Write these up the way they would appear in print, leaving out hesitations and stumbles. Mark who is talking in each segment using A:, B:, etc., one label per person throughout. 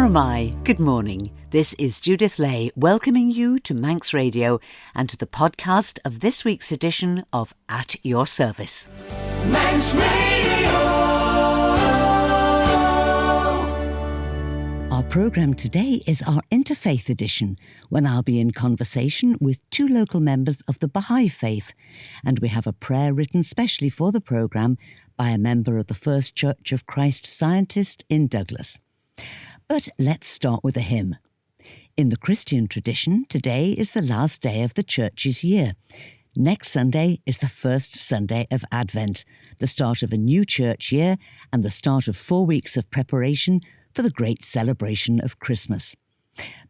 A: Aramai, good morning. This is Judith Lay welcoming you to Manx Radio and to the podcast of this week's edition of At Your Service. Manx Radio! Our programme today is our Interfaith edition, when I'll be in conversation with two local members of the Baha'i Faith, and we have a prayer written specially for the programme by a member of the First Church of Christ Scientist in Douglas. But let's start with a hymn. In the Christian tradition, today is the last day of the Church's year. Next Sunday is the first Sunday of Advent, the start of a new church year and the start of 4 weeks of preparation for the great celebration of Christmas.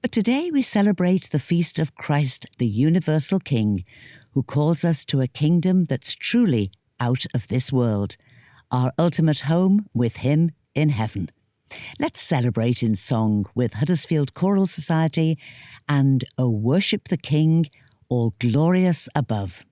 A: But today we celebrate the feast of Christ, the universal King, who calls us to a kingdom that's truly out of this world, our ultimate home with him in heaven. Let's celebrate in song with Huddersfield Choral Society and O Worship the King, all glorious above.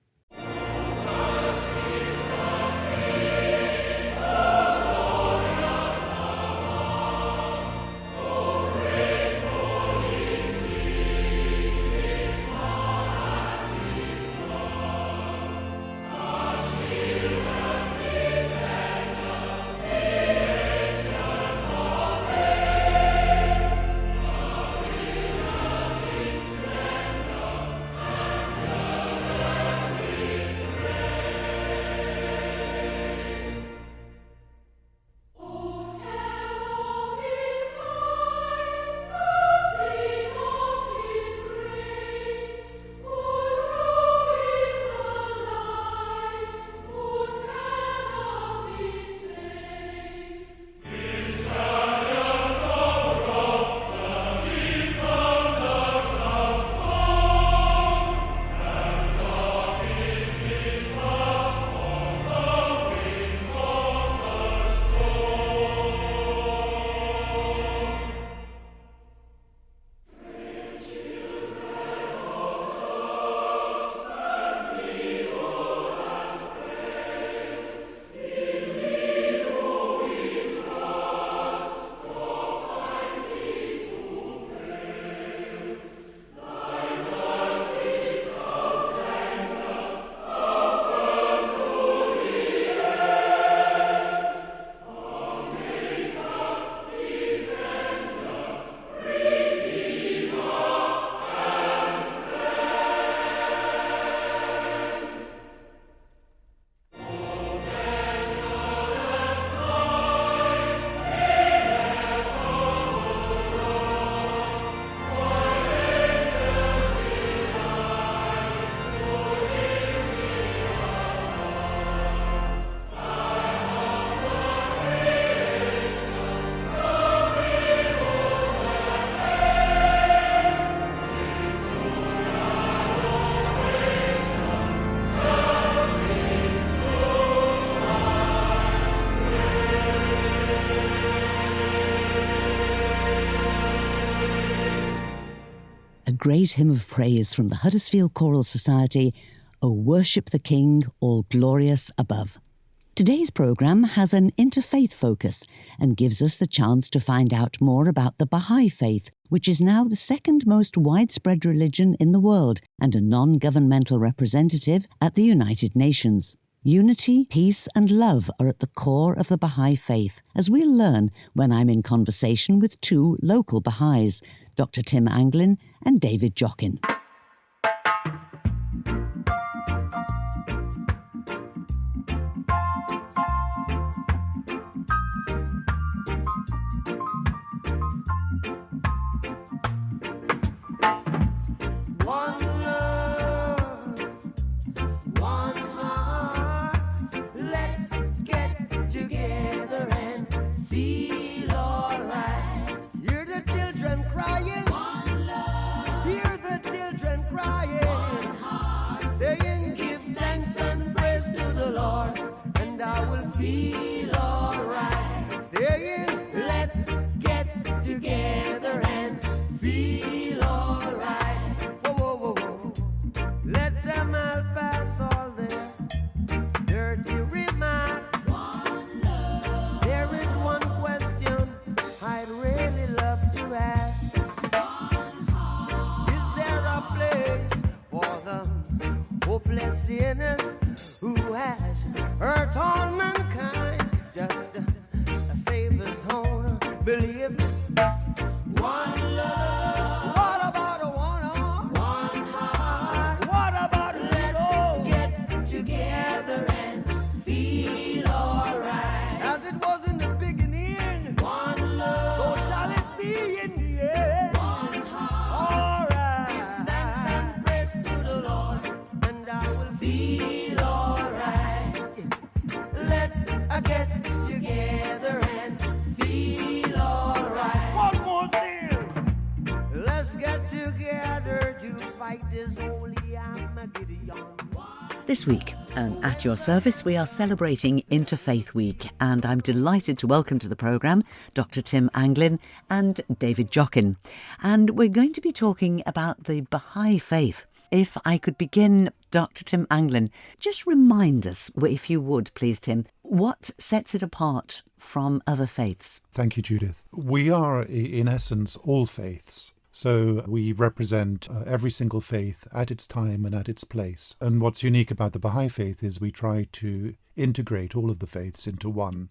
A: Great hymn of praise from the Huddersfield Choral Society, O Worship the King, all glorious above. Today's programme has an interfaith focus and gives us the chance to find out more about the Baha'i Faith, which is now the second most widespread religion in the world and a non-governmental representative at the United Nations. Unity, peace and love are at the core of the Baha'i Faith, as we'll learn when I'm in conversation with two local Baha'is, Dr. Tim Anglin and David Joughin.
B: Feel alright, saying let's get together and feel alright. Whoa, whoa, whoa, whoa. Let them all pass all their dirty remarks. One love. There is one question I'd really love to believe me. One love. What about a one heart? What about let's get together and feel alright? As it was in the beginning. One love. So shall it be in the end. One heart. Alright. Thanks and praise to the Lord, and I will feel alright. Let's get together and feel alright. One more thing. Let's get together to fight this holy Armageddon.
A: This week, at your service, we are celebrating Interfaith Week, and I'm delighted to welcome to the programme Dr. Tim Anglin and David Joughin. And we're going to be talking about the Baha'i Faith. If I could begin, Dr. Tim Anglin, just remind us, if you would, please, Tim, what sets it apart from other faiths?
C: Thank you, Judith. We are, in essence, all faiths. So we represent every single faith at its time and at its place. And what's unique about the Baha'i Faith is we try to integrate all of the faiths into one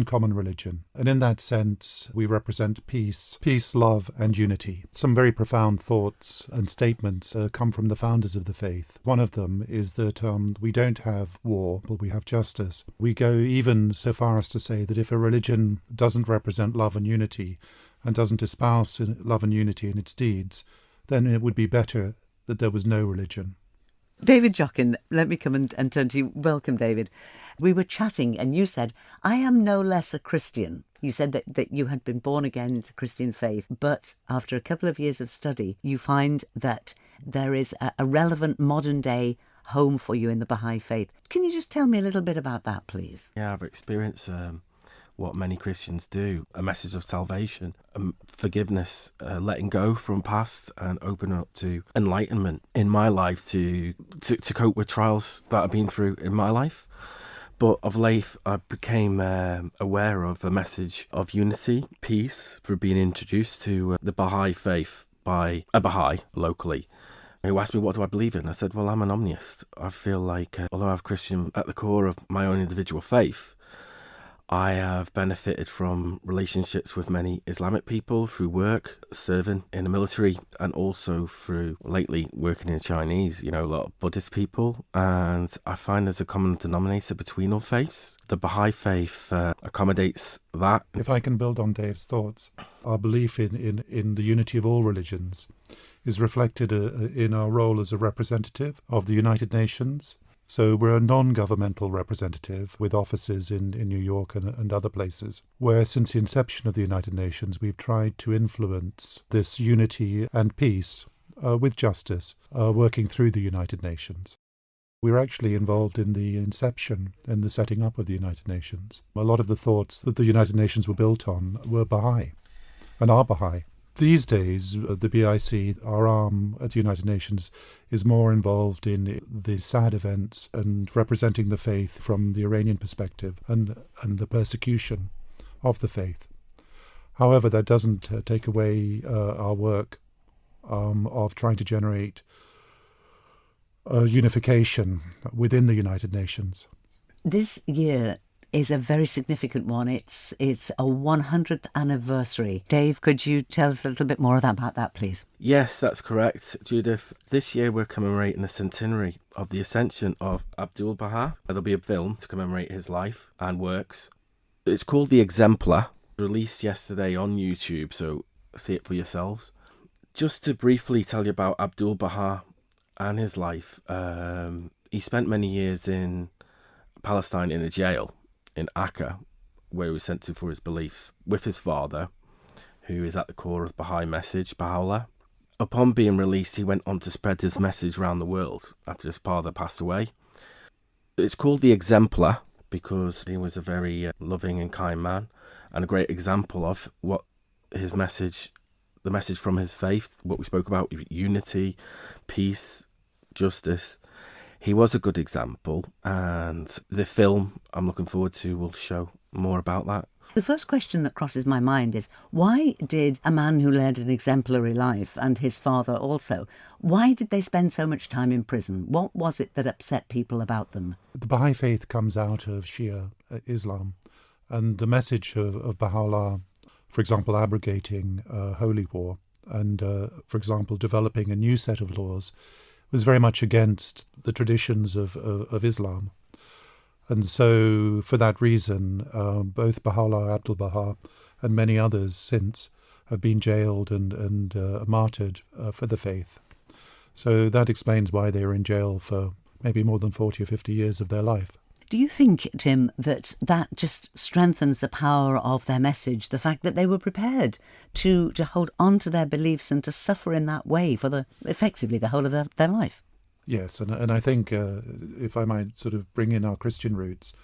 C: common religion. And in that sense, we represent peace, love, and unity. Some very profound thoughts and statements come from the founders of the faith. One of them is that we don't have war, but we have justice. We go even so far as to say that if a religion doesn't represent love and unity, and doesn't espouse love and unity in its deeds, then it would be better that there was no religion.
A: David Joughin, let me come and turn to you. Welcome, David. We were chatting and you said, I am no less a Christian. You said that you had been born again into Christian faith, but after a couple of years of study, you find that there is a relevant modern day home for you in the Baha'i Faith. Can you just tell me a little bit about that, please?
D: Yeah, I've experienced what many Christians do, a message of salvation, forgiveness, letting go from past and open up to enlightenment in my life to cope with trials that I've been through in my life. But of late, I became aware of a message of unity, peace, through being introduced to the Baha'i Faith by a Baha'i locally, who asked me, what do I believe in? I said, well, I'm an omniist. I feel like, although I'm Christian at the core of my own individual faith, I have benefited from relationships with many Islamic people through work, serving in the military, and also through lately working in Chinese, a lot of Buddhist people. And I find there's a common denominator between all faiths. The Baha'i Faith accommodates that.
C: If I can build on Dave's thoughts, our belief in the unity of all religions is reflected in our role as a representative of the United Nations. So we're a non-governmental representative with offices in New York and other places, where since the inception of the United Nations, we've tried to influence this unity and peace with justice, working through the United Nations. We were actually involved in the inception and the setting up of the United Nations. A lot of the thoughts that the United Nations were built on were Baha'i and are Baha'i. These days, the BIC, our arm at the United Nations, is more involved in the sad events and representing the faith from the Iranian perspective and the persecution of the faith. However, that doesn't take away our work of trying to generate unification within the United Nations.
A: This year is a very significant one. It's a 100th anniversary. Dave, could you tell us a little bit more about that, please?
D: Yes, that's correct, Judith. This year we're commemorating the centenary of the ascension of Abdul Baha. There'll be a film to commemorate his life and works. It's called The Exemplar, released yesterday on YouTube, so see it for yourselves. Just to briefly tell you about Abdul Baha and his life, he spent many years in Palestine in a jail in Akka, where he was sent to for his beliefs, with his father, who is at the core of the Baha'i message, Baha'u'llah. Upon being released, he went on to spread his message around the world after his father passed away. It's called The Exemplar because he was a very loving and kind man, and a great example of what his message, the message from his faith, what we spoke about, unity, peace, justice. He was a good example, and the film I'm looking forward to will show more about that.
A: The first question that crosses my mind is, why did a man who led an exemplary life, and his father also, why did they spend so much time in prison? What was it that upset people about them?
C: The Baha'i Faith comes out of Shia Islam, and the message of Baha'u'llah for example, abrogating holy war and, for example, developing a new set of laws, was very much against the traditions of Islam. And so, for that reason, both Baha'u'llah Abdu'l-Baha and many others since have been jailed and martyred for the faith. So that explains why they were in jail for maybe more than 40 or 50 years of their life.
A: Do you think, Tim, that just strengthens the power of their message, the fact that they were prepared to hold on to their beliefs and to suffer in that way for effectively the whole of their life?
C: Yes, and I think, if I might sort of bring in our Christian roots,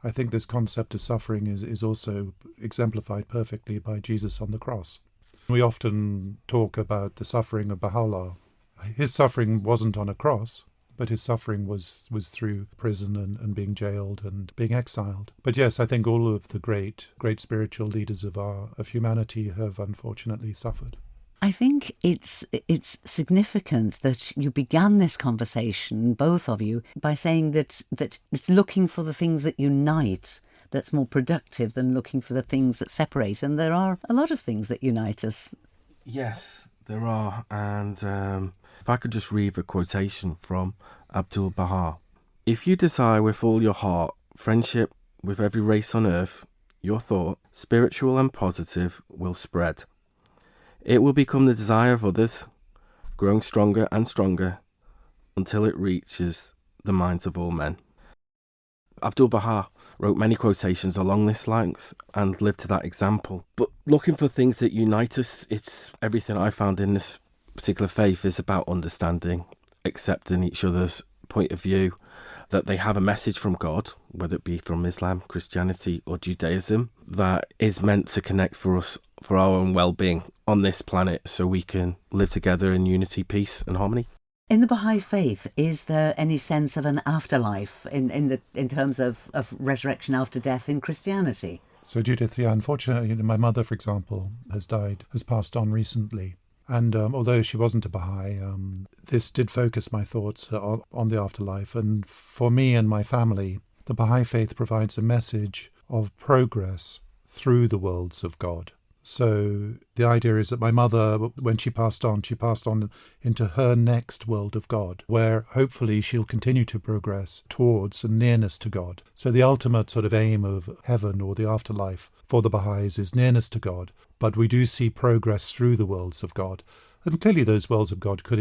C: I think this concept of suffering is also exemplified perfectly by Jesus on the cross. We often talk about the suffering of Baha'u'llah. His suffering wasn't on a cross, but his suffering was through prison and being jailed and being exiled. But yes, I think all of the great spiritual leaders of humanity have unfortunately suffered.
A: I think it's significant that you began this conversation, both of you, by saying that it's looking for the things that unite that's more productive than looking for the things that separate. And there are a lot of things that unite us.
D: Yes, there are. And if I could just read a quotation from Abdu'l-Baha. If you desire with all your heart friendship with every race on earth, your thought, spiritual and positive, will spread. It will become the desire of others, growing stronger and stronger until it reaches the minds of all men. Abdu'l-Baha wrote many quotations along this length and lived to that example. But looking for things that unite us, it's everything I found in this particular faith is about understanding, accepting each other's point of view, that they have a message from God, whether it be from Islam, Christianity or Judaism, that is meant to connect for us for our own well-being on this planet so we can live together in unity, peace and harmony.
A: In the Baha'i Faith, is there any sense of an afterlife in terms of resurrection after death in Christianity?
C: So Judith, yeah, unfortunately, my mother, for example, has passed on recently. And although she wasn't a Baha'i, this did focus my thoughts on the afterlife. And for me and my family, the Baha'i Faith provides a message of progress through the worlds of God. So the idea is that my mother, when she passed on into her next world of God, where hopefully she'll continue to progress towards a nearness to God. So the ultimate sort of aim of heaven or the afterlife for the Baha'is is nearness to God, but we do see progress through the worlds of God. And clearly those worlds of God could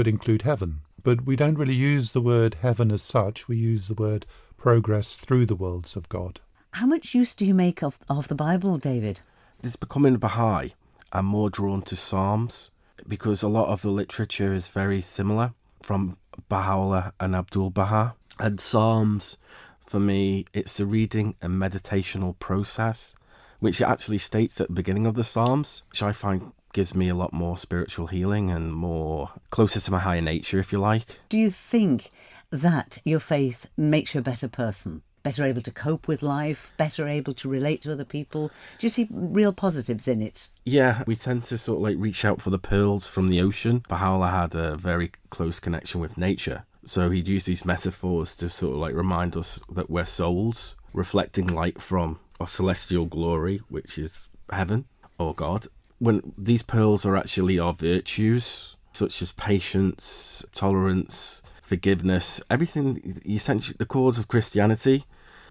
C: include heaven. But we don't really use the word heaven as such, we use the word progress through the worlds of God.
A: How much use do you make of the Bible, David?
D: It's becoming Baha'i. I'm more drawn to Psalms because a lot of the literature is very similar from Baha'u'llah and Abdu'l-Baha. And Psalms, for me, it's a reading and meditational process, which it actually states at the beginning of the Psalms, which I find gives me a lot more spiritual healing and more closer to my higher nature, if you like.
A: Do you think that your faith makes you a better person? Better able to cope with life, better able to relate to other people? Do you see real positives in it?
D: Yeah, we tend to sort of like reach out for the pearls from the ocean. Baha'u'llah had a very close connection with nature. So he'd use these metaphors to sort of like remind us that we're souls, reflecting light from our celestial glory, which is heaven or God. When these pearls are actually our virtues, such as patience, tolerance, forgiveness, everything, essentially the cause of Christianity.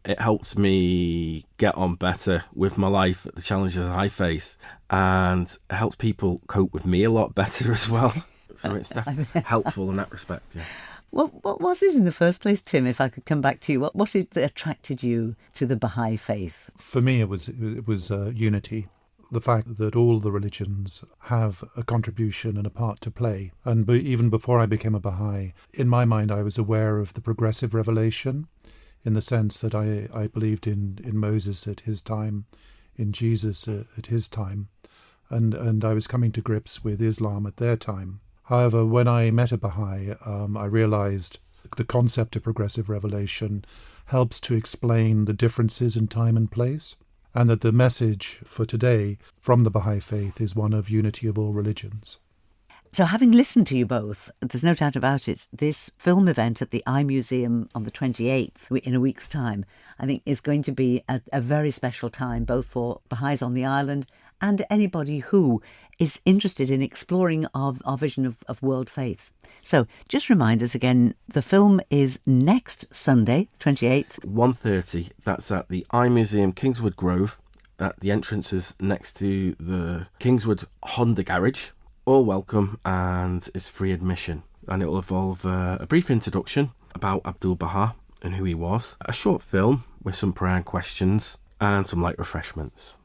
D: It helps me get on better with my life, the challenges I face, and it helps people cope with me a lot better as well. So it's definitely helpful in that respect, yeah.
A: What was it in the first place, Tim, if I could come back to you? What was it that attracted you to the Baha'i Faith?
C: For me, it was unity. The fact that all the religions have a contribution and a part to play. And even before I became a Baha'i, in my mind I was aware of the progressive revelation, in the sense that I believed in Moses at his time, in Jesus at his time, and I was coming to grips with Islam at their time. However, when I met a Baha'i, I realized the concept of progressive revelation helps to explain the differences in time and place, and that the message for today from the Baha'i Faith is one of unity of all religions.
A: So having listened to you both, there's no doubt about it, this film event at the Eye Museum on the 28th, in a week's time, I think is going to be a very special time, both for Baha'is on the island and anybody who is interested in exploring our vision of world faiths. So just remind us again, the film is next Sunday, 28th.
D: 1:30, that's at the Eye Museum, Kingswood Grove, at the entrances next to the Kingswood Honda Garage. All welcome, and it's free admission. And it will involve a brief introduction about Abdu'l-Baha and who he was, a short film with some prayer and questions, and some light refreshments.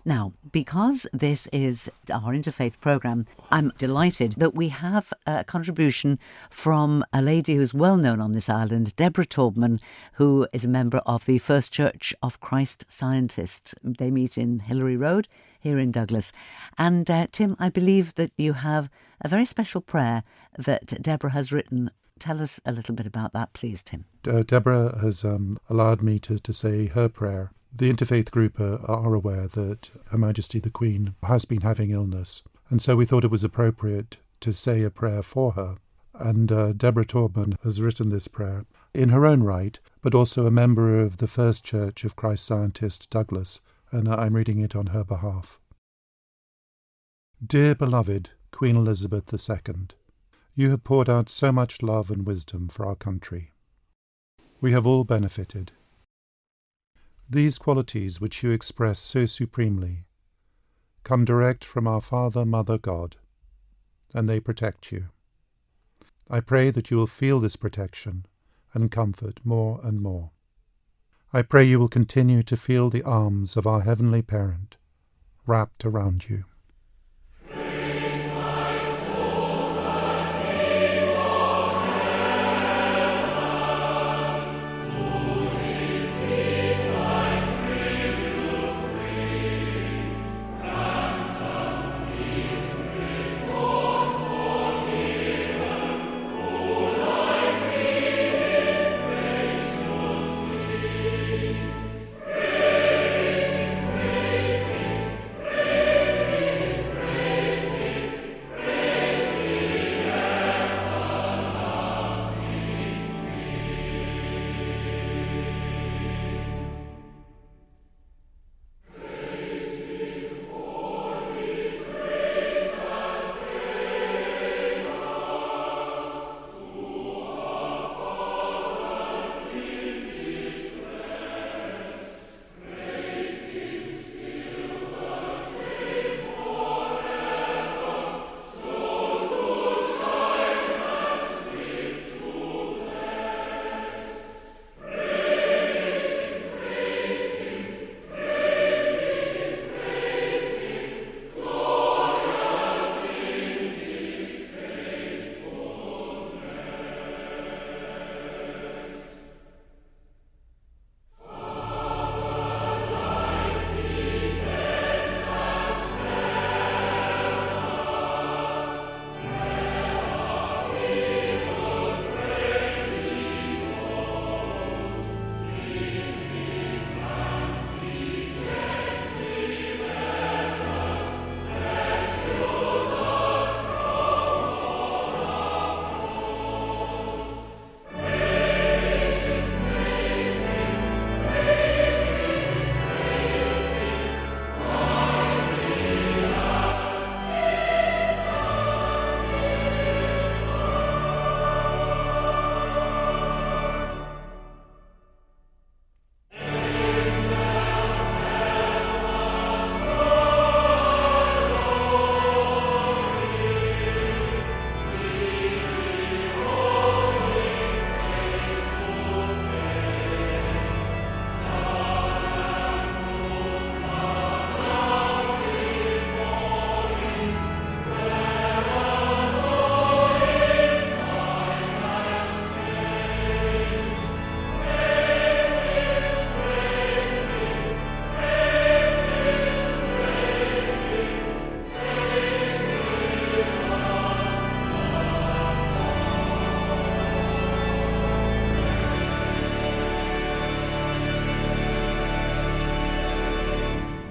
A: Now, because this is our interfaith programme, I'm delighted that we have a contribution from a lady who's well known on this island, Deborah Taubman, who is a member of the First Church of Christ Scientist. They meet in Hillary Road here in Douglas. And Tim, I believe that you have a very special prayer that Deborah has written. Tell us a little bit about that, please, Tim.
C: Deborah has allowed me to say her prayer. The interfaith group are aware that Her Majesty the Queen has been having illness, and so we thought it was appropriate to say a prayer for her. And Deborah Taubman has written this prayer in her own right, but also a member of the First Church of Christ Scientist Douglas, and I'm reading it on her behalf. Dear beloved Queen Elizabeth II, you have poured out so much love and wisdom for our country. We have all benefited. These qualities which you express so supremely come direct from our Father, Mother, God, and they protect you. I pray that you will feel this protection and comfort more and more. I pray you will continue to feel the arms of our Heavenly Parent wrapped around you.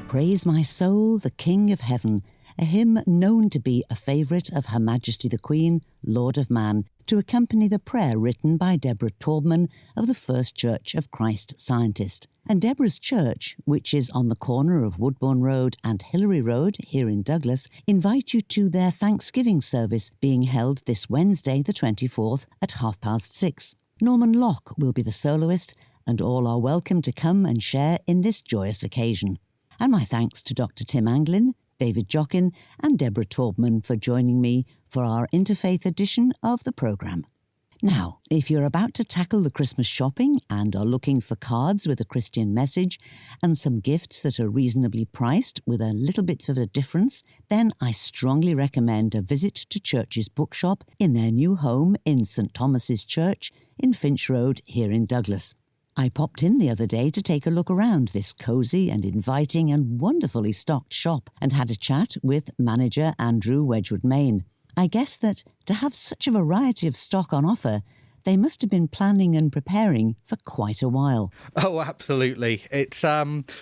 A: Praise My Soul, the King of Heaven, a hymn known to be a favourite of Her Majesty the Queen, Lord of Man, to accompany the prayer written by Deborah Taubman of the First Church of Christ Scientist. And Deborah's church, which is on the corner of Woodbourne Road and Hillary Road here in Douglas, invite you to their Thanksgiving service being held this Wednesday the 24th at 6:30. Norman Locke will be the soloist, and all are welcome to come and share in this joyous occasion. And my thanks to Dr. Tim Anglin, David Joughin and Deborah Taubman for joining me for our interfaith edition of the programme. Now, if you're about to tackle the Christmas shopping and are looking for cards with a Christian message and some gifts that are reasonably priced with a little bit of a difference, then I strongly recommend a visit to Church's Bookshop in their new home in St Thomas's Church in Finch Road here in Douglas. I popped in the other day to take a look around this cosy and inviting and wonderfully stocked shop and had a chat with manager Andrew Wedgwood-Main. I guess that to have such a variety of stock on offer, they must have been planning and preparing for quite a while.
E: Oh, absolutely. It's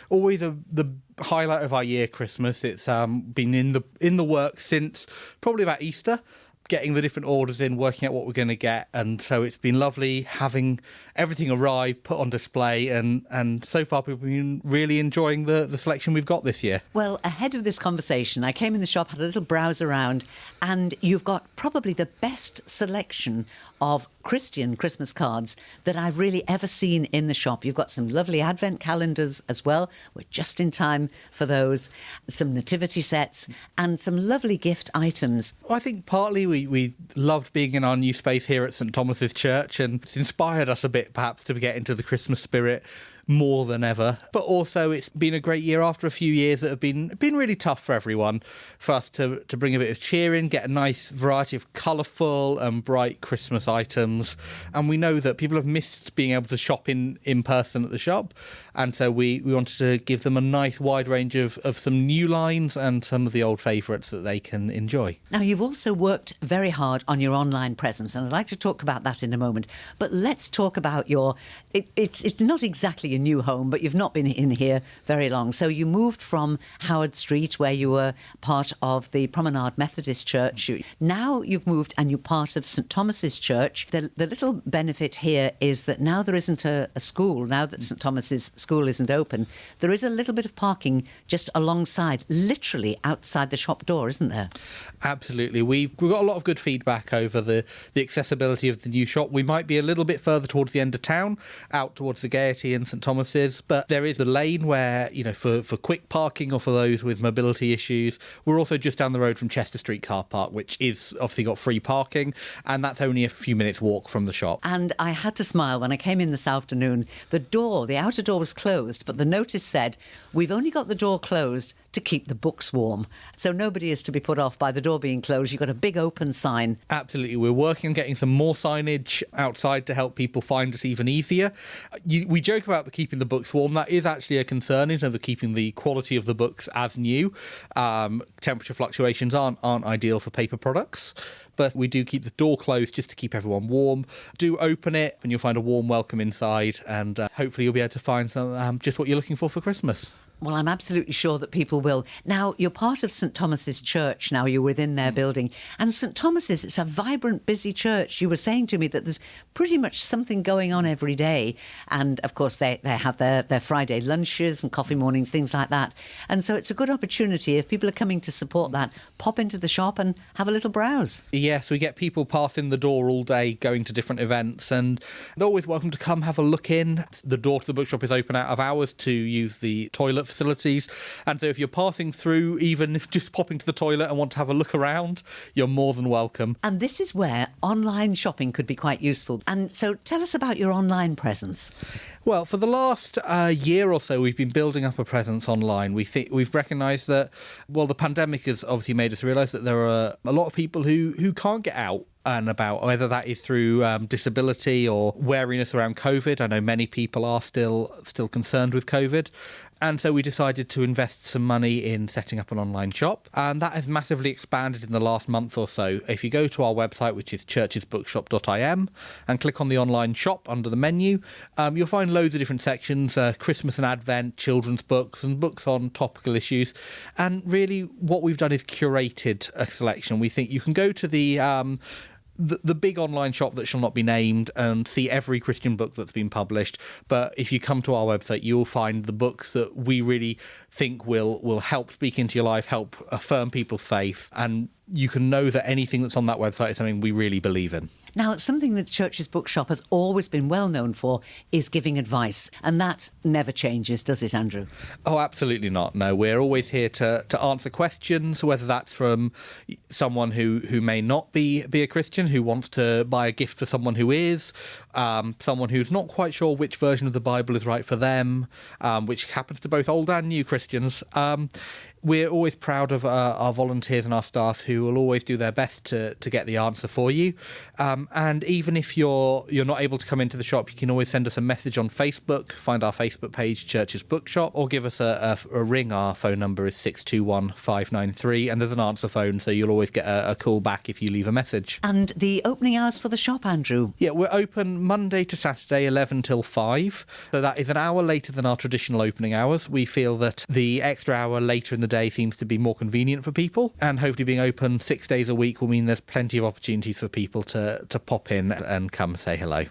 E: always the highlight of our year, Christmas. It's been in the works since probably about Easter, getting the different orders in, working out what we're going to get. And so it's been lovely having everything arrive, put on display, and so far people have been really enjoying the selection we've got this year.
A: Well, ahead of this conversation, I came in the shop, had a little browse around, and you've got probably the best selection of Christian Christmas cards that I've really ever seen in the shop. You've got some lovely advent calendars as well. We're just in time for those. Some nativity sets and some lovely gift items.
E: Well, I think partly we loved being in our new space here at St Thomas's Church, and it's inspired us a bit perhaps to get into the Christmas spirit more than ever. But also it's been a great year after a few years that have been really tough for everyone, for us to bring a bit of cheer in, get a nice variety of colourful and bright Christmas items. And we know that people have missed being able to shop in person at the shop, and so we wanted to give them a nice wide range of some new lines and some of the old favourites that they can enjoy.
A: Now, you've also worked very hard on your online presence, and I'd like to talk about that in a moment. But let's talk about it's not exactly a new home, but you've not been in here very long. So you moved from Howard Street, where you were part of the Promenade Methodist Church. Now you've moved and you're part of St Thomas's Church. The little benefit here is that now there isn't a school, now that St Thomas's school isn't open, there is a little bit of parking just alongside, literally outside the shop door, isn't there?
E: Absolutely. We've got a lot of good feedback over the accessibility of the new shop. We might be a little bit further towards the end of town, out towards the Gaiety and St Thomas's, but there is the lane where, for quick parking or for those with mobility issues. We're also just down the road from Chester Street car park, which is obviously got free parking, and that's only a few minutes walk from the shop.
A: And I had to smile when I came in this afternoon. The outer door was closed, but the notice said, "We've only got the door closed to keep the books warm." So nobody is to be put off by the door being closed. You've got a big open sign.
E: Absolutely. We're working on getting some more signage outside to help people find us even easier. We joke about keeping the books warm. That is actually a concern in terms of keeping the quality of the books as new. Temperature fluctuations aren't ideal for paper products, but we do keep the door closed just to keep everyone warm. Do open it and you'll find a warm welcome inside, and hopefully you'll be able to find some just what you're looking for Christmas.
A: Well, I'm absolutely sure that people will. Now, you're part of St Thomas's Church now. You're within their building. And St Thomas's, it's a vibrant, busy church. You were saying to me that there's pretty much something going on every day. And, of course, they have their Friday lunches and coffee mornings, things like that. And so it's a good opportunity, if people are coming to support that, pop into the shop and have a little browse.
E: Yes, we get people passing the door all day, going to different events, and they're always welcome to come have a look in. The door to the bookshop is open out of hours to use the toilet facilities, and so if you're passing through, even if just popping to the toilet and want to have a look around, you're more than welcome.
A: And this is where online shopping could be quite useful. And so tell us about your online presence.
E: Well, for the last year or so, we've been building up a presence online. We've recognised that, the pandemic has obviously made us realise that there are a lot of people who can't get out and about, whether that is through disability or wariness around COVID. I know many people are still concerned with COVID. And so we decided to invest some money in setting up an online shop. And that has massively expanded in the last month or so. If you go to our website, which is churchesbookshop.im, and click on the online shop under the menu, you'll find loads of different sections, Christmas and Advent, children's books, and books on topical issues. And really what we've done is curated a selection. We think you can go to the the big online shop that shall not be named and see every Christian book that's been published. But if you come to our website, you'll find the books that we really think will help speak into your life, help affirm people's faith, and you can know that anything that's on that website is something we really believe in.
A: Now, something that Church's Bookshop has always been well known for is giving advice, and that never changes, does it, Andrew?
E: Oh, absolutely not. No, we're always here to answer questions, whether that's from someone who may not be a Christian, who wants to buy a gift for someone who is, someone who's not quite sure which version of the Bible is right for them, which happens to both old and new Christians. We're always proud of our volunteers and our staff who will always do their best to get the answer for you. And even if you're not able to come into the shop, you can always send us a message on Facebook, find our Facebook page, Church's Bookshop, or give us a ring. Our phone number is 621 593, and there's an answer phone, so you'll always get a call back if you leave a message.
A: And the opening hours for the shop, Andrew?
E: Yeah, we're open Monday to Saturday, 11 till 5. So that is an hour later than our traditional opening hours. We feel that the extra hour later in the day seems to be more convenient for people, and hopefully being open 6 days a week will mean there's plenty of opportunities for people to pop in and come say hello.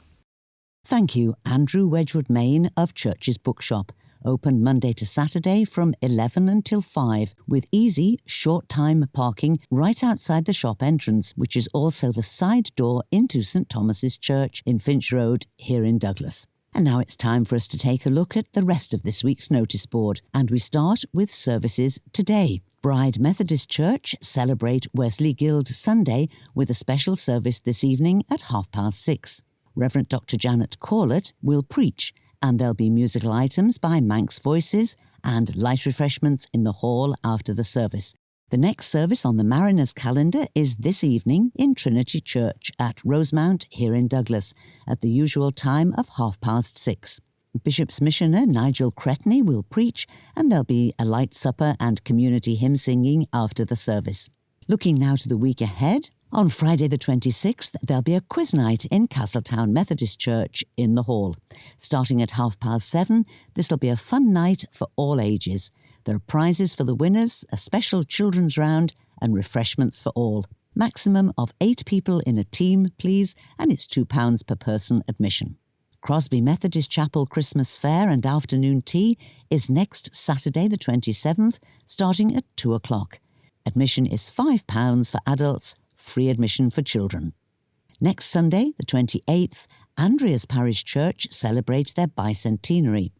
A: Thank you, Andrew Wedgwood Main of Church's Bookshop. Open Monday to Saturday from 11 until 5, with easy, short-time parking right outside the shop entrance, which is also the side door into St Thomas's Church in Finch Road here in Douglas. And now it's time for us to take a look at the rest of this week's notice board, and we start with services today. Bride Methodist Church celebrate Wesley Guild Sunday with a special service this evening at 6:30. Reverend Dr. Janet Corlett will preach, and there'll be musical items by Manx Voices and light refreshments in the hall after the service. The next service on the Mariners' calendar is this evening in Trinity Church at Rosemount here in Douglas at the usual time of 6:30. Bishop's Missioner Nigel Cretney will preach, and there'll be a light supper and community hymn singing after the service. Looking now to the week ahead, on Friday the 26th, there'll be a quiz night in Castletown Methodist Church in the hall. Starting at 7:30, this'll be a fun night for all ages. There are prizes for the winners, a special children's round, and refreshments for all. Maximum of 8 people in a team, please, and it's £2 per person admission. Crosby Methodist Chapel Christmas Fair and afternoon tea is next Saturday the 27th, starting at 2 o'clock. Admission is £5 for adults, free admission for children. Next Sunday, the 28th, Andreas Parish Church celebrates their bicentenary.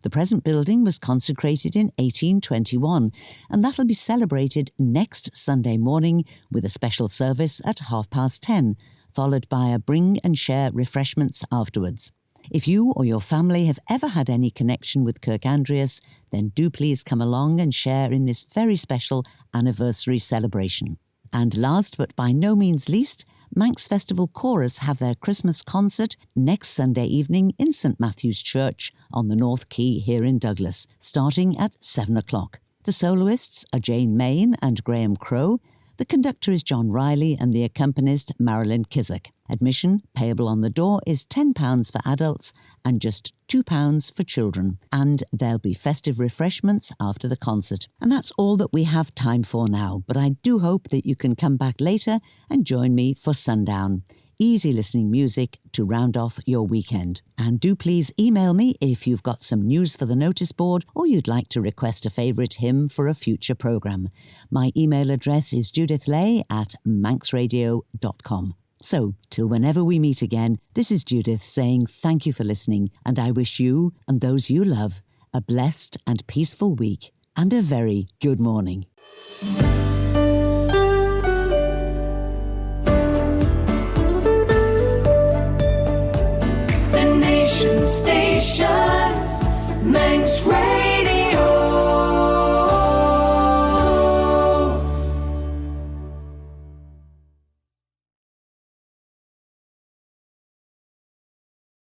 A: The present building was consecrated in 1821, and that'll be celebrated next Sunday morning with a special service at 10:30, followed by a bring and share refreshments afterwards. If you or your family have ever had any connection with Kirk Andreas, then do please come along and share in this very special anniversary celebration. And last but by no means least, Manx Festival Chorus have their Christmas concert next Sunday evening in St Matthew's Church on the North Quay here in Douglas, starting at 7 o'clock. The soloists are Jane Main and Graham Crowe. The conductor is John Riley and the accompanist Marilyn Kissack. Admission, payable on the door, is £10 for adults and just £2 for children. And there'll be festive refreshments after the concert. And that's all that we have time for now, but I do hope that you can come back later and join me for Sundown. Easy listening music to round off your weekend. And do please email me if you've got some news for the notice board or you'd like to request a favourite hymn for a future programme. My email address is judithlay@manxradio.com. So, till whenever we meet again, this is Judith saying thank you for listening, and I wish you and those you love a blessed and peaceful week and a very good morning.
B: Station, Manx